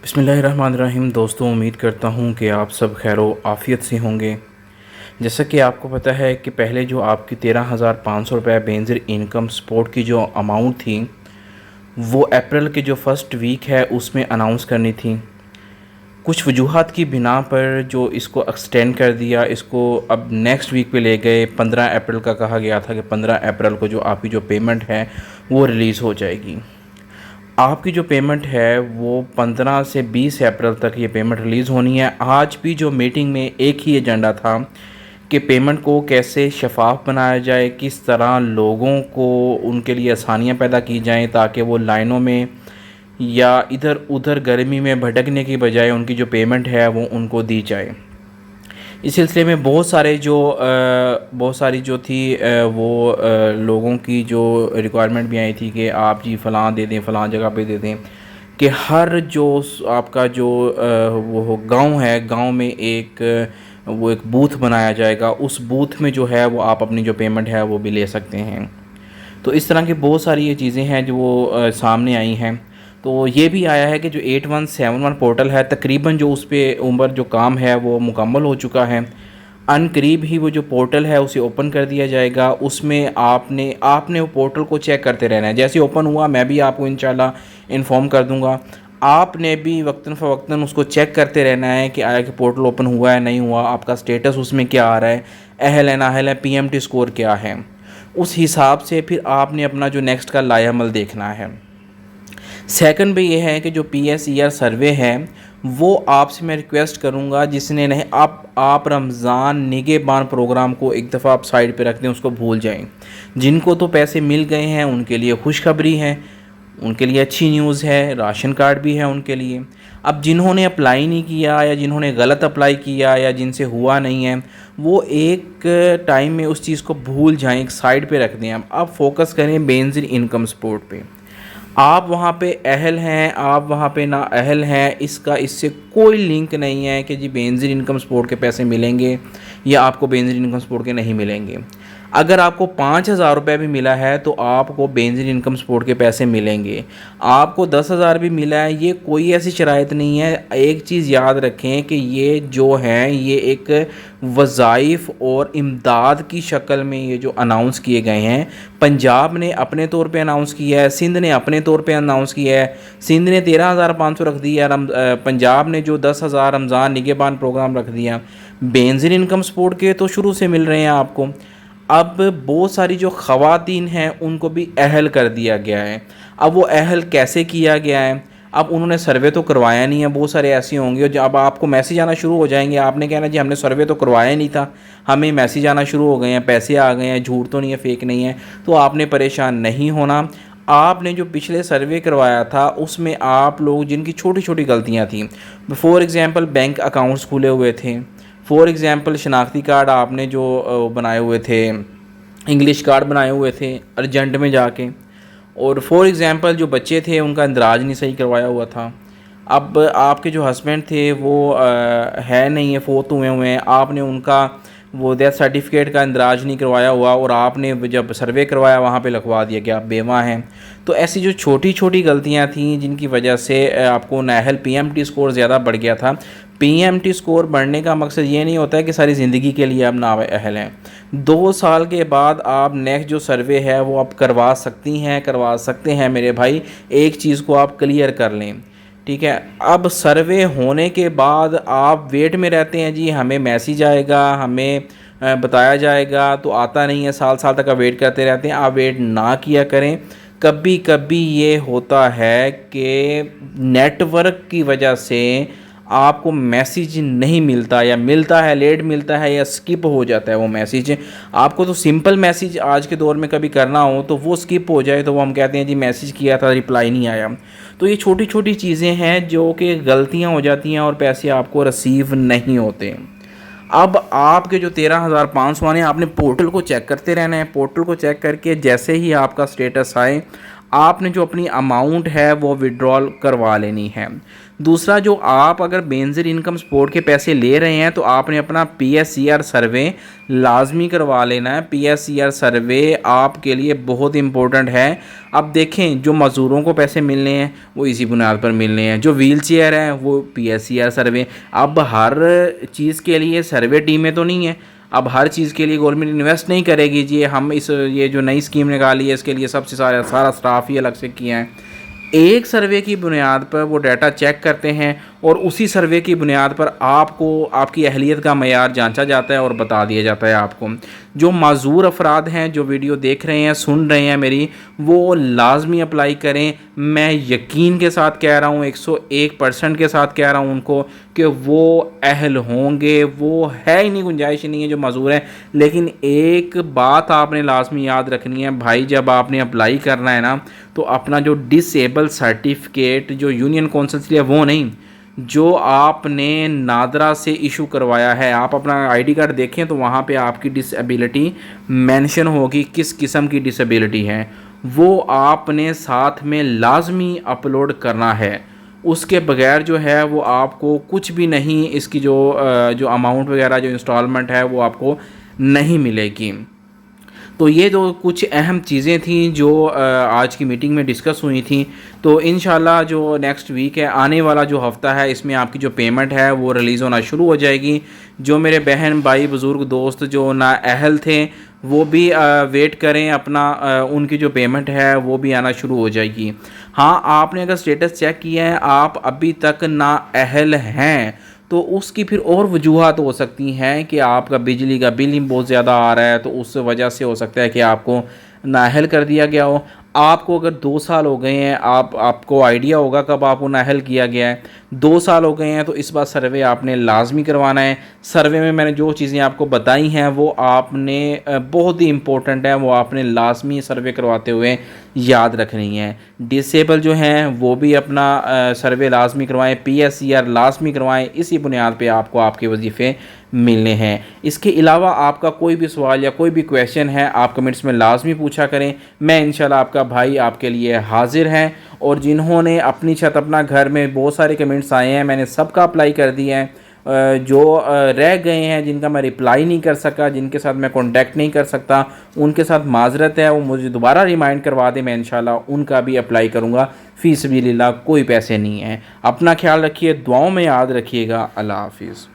بسم اللہ الرحمن الرحیم۔ دوستوں، امید کرتا ہوں کہ آپ سب خیر و عافیت سے ہوں گے۔ جیسا کہ آپ کو پتہ ہے کہ پہلے جو آپ کی 13,500 روپے بینظیر انکم سپورٹ کی جو اماؤنٹ تھی وہ اپریل کے جو فرسٹ ویک ہے اس میں اناؤنس کرنی تھی۔ کچھ وجوہات کی بنا پر جو اس کو ایکسٹینڈ کر دیا، اس کو اب نیکسٹ ویک پہ لے گئے۔ 15 اپریل کا کہا گیا تھا کہ 15 اپریل کو جو آپ کی جو پیمنٹ ہے وہ ریلیز ہو جائے گی۔ آپ کی جو پیمنٹ ہے وہ 15 سے 20 اپریل تک یہ پیمنٹ ریلیز ہونی ہے۔ آج بھی جو میٹنگ میں ایک ہی ایجنڈا تھا کہ پیمنٹ کو کیسے شفاف بنایا جائے، کس طرح لوگوں کو ان کے لیے آسانیاں پیدا کی جائیں تاکہ وہ لائنوں میں یا ادھر ادھر گرمی میں بھٹکنے کی بجائے ان کی جو پیمنٹ ہے وہ ان کو دی جائے۔ اس سلسلے میں بہت ساری جو تھی وہ لوگوں کی جو ریکوائرمنٹ بھی آئی تھی کہ آپ جی فلاں دے دیں، فلاں جگہ پہ دے دیں، کہ ہر جو آپ کا جو وہ گاؤں ہے، گاؤں میں ایک بوتھ بنایا جائے گا۔ اس بوتھ میں جو ہے وہ آپ اپنی جو پیمنٹ ہے وہ بھی لے سکتے ہیں۔ تو اس طرح کی بہت ساری یہ چیزیں ہیں جو وہ سامنے آئی ہیں۔ تو یہ بھی آیا ہے کہ جو 8171 پورٹل ہے، تقریباً جو اس پہ عمر جو کام ہے وہ مکمل ہو چکا ہے۔ ان قریب ہی وہ جو پورٹل ہے اسے اوپن کر دیا جائے گا۔ اس میں آپ نے وہ پورٹل کو چیک کرتے رہنا ہے۔ جیسے اوپن ہوا میں بھی آپ کو انشاءاللہ انفارم کر دوں گا۔ آپ نے بھی وقتاً فوقتاً اس کو چیک کرتے رہنا ہے کہ آیا کہ پورٹل اوپن ہوا ہے نہیں ہوا، آپ کا سٹیٹس اس میں کیا آ رہا ہے، اہل ہے نااہل ہے، پی ایم ٹی سکور کیا ہے۔ اس حساب سے پھر آپ نے اپنا جو نیکسٹ کا لائحہ عمل دیکھنا ہے۔ سیکنڈ بھی یہ ہے کہ جو P S E R survey ہے وہ آپ سے میں ریکویسٹ کروں گا، جس نے نہیں آپ رمضان نگہبان پروگرام کو ایک دفعہ آپ سائڈ پہ رکھ دیں، اس کو بھول جائیں۔ جن کو تو پیسے مل گئے ہیں ان کے لیے خوشخبری ہے، ان کے لیے اچھی نیوز ہے، راشن کارڈ بھی ہے ان کے لیے۔ اب جنہوں نے اپلائی نہیں کیا یا جنہوں نے غلط اپلائی کیا یا جن سے ہوا نہیں ہے، وہ ایک ٹائم میں اس چیز کو بھول جائیں، ایک سائڈ پہ رکھ دیں۔ اب فوکس کریں بینظیر انکم سپورٹ پہ۔ آپ وہاں پہ اہل ہیں، آپ وہاں پہ نا اہل ہیں، اس سے کوئی لنک نہیں ہے کہ جی بینظیر انکم سپورٹ کے پیسے ملیں گے یا آپ کو بینظیر انکم سپورٹ کے نہیں ملیں گے۔ اگر آپ کو 5,000 روپے بھی ملا ہے تو آپ کو بینظیر انکم سپورٹ کے پیسے ملیں گے۔ آپ کو 10,000 بھی ملا ہے، یہ کوئی ایسی شرائط نہیں ہے۔ ایک چیز یاد رکھیں کہ یہ جو ہیں یہ ایک وظائف اور امداد کی شکل میں یہ جو اناؤنس کیے گئے ہیں۔ پنجاب نے اپنے طور پہ اناؤنس کیا ہے، سندھ نے اپنے طور پہ اناؤنس کیا ہے۔ سندھ نے 13,500 رکھ دیا، پنجاب نے جو 10,000 رمضان نگہبان پروگرام رکھ دیا۔ بینظیر انکم سپورٹ کے تو شروع سے مل رہے ہیں آپ کو۔ اب بہت ساری جو خواتین ہیں ان کو بھی اہل کر دیا گیا ہے۔ اب وہ اہل کیسے کیا گیا ہے؟ اب انہوں نے سروے تو کروایا نہیں ہے، بہت سارے ایسے ہوں گے جب آپ کو میسیج آنا شروع ہو جائیں گے، آپ نے کہنا جی ہم نے سروے تو کروایا نہیں تھا، ہمیں میسیج آنا شروع ہو گئے ہیں، پیسے آ گئے ہیں، جھوٹ تو نہیں ہے، فیک نہیں ہے۔ تو آپ نے پریشان نہیں ہونا۔ آپ نے جو پچھلے سروے کروایا تھا اس میں آپ لوگ جن کی چھوٹی چھوٹی غلطیاں تھیں، فور ایگزامپل بینک اکاؤنٹس کھلے ہوئے تھے، فور ایگزامپل شناختی کارڈ آپ نے جو بنائے ہوئے تھے، انگلش کارڈ بنائے ہوئے تھے ارجنٹ میں جا کے، اور فور ایگزامپل جو بچے تھے ان کا اندراج نہیں صحیح کروایا ہوا تھا۔ اب آپ کے جو ہسبینڈ تھے وہ ہے نہیں ہے، فوت ہوئے ہیں، آپ نے ان کا وہ ڈیتھ سرٹیفکیٹ کا اندراج نہیں کروایا ہوا اور آپ نے جب سروے کروایا وہاں پہ لکھوا دیا کہ آپ بیوہ ہیں۔ تو ایسی جو چھوٹی چھوٹی غلطیاں تھیں جن کی وجہ سے آپ کو نااہل پی ایم ٹی سکور زیادہ بڑھ گیا تھا۔ پی ایم ٹی سکور بڑھنے کا مقصد یہ نہیں ہوتا ہے کہ ساری زندگی کے لیے آپ نااہل ہیں۔ 2 سال کے بعد آپ نیکسٹ جو سروے ہے وہ آپ کروا سکتے ہیں میرے بھائی۔ ایک چیز کو آپ کلیئر کر لیں، ٹھیک ہے؟ اب سروے ہونے کے بعد آپ ویٹ میں رہتے ہیں، جی ہمیں میسیج آئے گا، ہمیں بتایا جائے گا، تو آتا نہیں ہے، سال سال تک آپ ویٹ کرتے رہتے ہیں۔ آپ ویٹ نہ کیا کریں۔ کبھی کبھی یہ ہوتا ہے کہ نیٹ ورک کی وجہ سے آپ کو میسیج نہیں ملتا، یا ملتا ہے لیٹ ملتا ہے، یا سکپ ہو جاتا ہے وہ میسیج۔ آپ کو تو سمپل میسیج آج کے دور میں کبھی کرنا ہو تو وہ سکپ ہو جائے تو وہ ہم کہتے ہیں جی میسیج کیا تھا رپلائی نہیں آیا۔ تو یہ چھوٹی چھوٹی چیزیں ہیں جو کہ غلطیاں ہو جاتی ہیں اور پیسے آپ کو ریسیو نہیں ہوتے۔ اب آپ کے جو 13,500 آنے، آپ نے پورٹل کو چیک کرتے رہنا ہے۔ پورٹل کو چیک کر کے جیسے ہی آپ کا سٹیٹس آئے آپ نے جو اپنی اماؤنٹ ہے وہ وڈرال کروا لینی ہے۔ دوسرا، جو آپ اگر بینظیر انکم سپورٹ کے پیسے لے رہے ہیں تو آپ نے اپنا P S C R survey لازمی کروا لینا ہے۔ P S C R survey آپ کے لیے بہت امپورٹنٹ ہے۔ اب دیکھیں، جو مزدوروں کو پیسے ملنے ہیں وہ اسی بنیاد پر ملنے ہیں، جو ویل چیئر ہیں وہ P S C R survey. اب ہر چیز کے لیے سروے ٹیمیں تو نہیں ہیں، اب ہر چیز کے لیے گورنمنٹ انویسٹ نہیں کرے گی جی ہم یہ جو نئی اسکیم نکالی ہے اس کے لیے سب سے سارا سٹاف ہی الگ سے کیا ہے۔ ایک سروے کی بنیاد پر وہ ڈیٹا چیک کرتے ہیں اور اسی سروے کی بنیاد پر آپ کو آپ کی اہلیت کا معیار جانچا جاتا ہے اور بتا دیا جاتا ہے آپ کو۔ جو معذور افراد ہیں جو ویڈیو دیکھ رہے ہیں سن رہے ہیں میری، وہ لازمی اپلائی کریں۔ میں یقین کے ساتھ کہہ رہا ہوں، 101% کے ساتھ کہہ رہا ہوں ان کو کہ وہ اہل ہوں گے۔ وہ ہے ہی نہیں، گنجائش نہیں ہے جو معذور ہیں۔ لیکن ایک بات آپ نے لازمی یاد رکھنی ہے بھائی، جب آپ نے اپلائی کرنا ہے نا تو اپنا جو ڈس ایبل سرٹیفکیٹ جو یونین کونسل سے وہ نہیں، جو آپ نے نادرا سے ایشو کروایا ہے، آپ اپنا آئی ڈی کارڈ دیکھیں تو وہاں پہ آپ کی ڈس ایبلٹی مینشن ہوگی، کس قسم کی ڈس ایبلٹی ہے وہ آپ نے ساتھ میں لازمی اپلوڈ کرنا ہے۔ اس کے بغیر جو ہے وہ آپ کو کچھ بھی نہیں، اس کی جو اماؤنٹ وغیرہ جو انسٹالمنٹ ہے وہ آپ کو نہیں ملے گی۔ تو یہ جو کچھ اہم چیزیں تھیں جو آج کی میٹنگ میں ڈسکس ہوئی تھیں، تو انشاءاللہ جو نیکسٹ ویک ہے، آنے والا جو ہفتہ ہے، اس میں آپ کی جو پیمنٹ ہے وہ ریلیز ہونا شروع ہو جائے گی۔ جو میرے بہن بھائی بزرگ دوست جو نااہل تھے وہ بھی ویٹ کریں اپنا، ان کی جو پیمنٹ ہے وہ بھی آنا شروع ہو جائے گی۔ ہاں، آپ نے اگر سٹیٹس چیک کیا ہے آپ ابھی تک نااہل ہیں تو اس کی پھر اور وجوہات ہو سکتی ہیں کہ آپ کا بجلی کا بل ہی بہت زیادہ آ رہا ہے، تو اس وجہ سے ہو سکتا ہے کہ آپ کو نااہل کر دیا گیا ہو۔ آپ کو اگر 2 سال ہو گئے ہیں، آپ کو آئیڈیا ہوگا کب آپ کو نااہل کیا گیا ہے۔ 2 سال ہو گئے ہیں تو اس بار سروے آپ نے لازمی کروانا ہے۔ سروے میں نے جو چیزیں آپ کو بتائی ہیں وہ آپ نے بہت ہی امپورٹنٹ ہے، وہ آپ نے لازمی سروے کرواتے ہوئے یاد رکھنی ہے۔ ڈسیبل جو ہیں وہ بھی اپنا سروے لازمی کروائیں، پی ایس سی آر لازمی کروائیں، اسی بنیاد پہ آپ کو آپ کے وظیفے ملنے ہیں۔ اس کے علاوہ آپ کا کوئی بھی سوال یا کوئی بھی کویشچن ہے آپ کمنٹس میں لازمی پوچھا کریں، میں انشاءاللہ آپ کا بھائی آپ کے لیے حاضر ہیں۔ اور جنہوں نے اپنی چھت اپنا گھر میں بہت سارے کمنٹس آئے ہیں، میں نے سب کا اپلائی کر دیا ہے۔ جو رہ گئے ہیں جن کا میں رپلائی نہیں کر سکا، جن کے ساتھ میں کانٹیکٹ نہیں کر سکتا، ان کے ساتھ معذرت ہے، وہ مجھے دوبارہ ریمائنڈ کروا دیں، میں انشاءاللہ ان کا بھی اپلائی کروں گا۔ فی سبیل اللہ کوئی پیسے نہیں ہیں۔ اپنا خیال رکھیے، دعاؤں میں یاد رکھیے گا۔ اللہ حافظ۔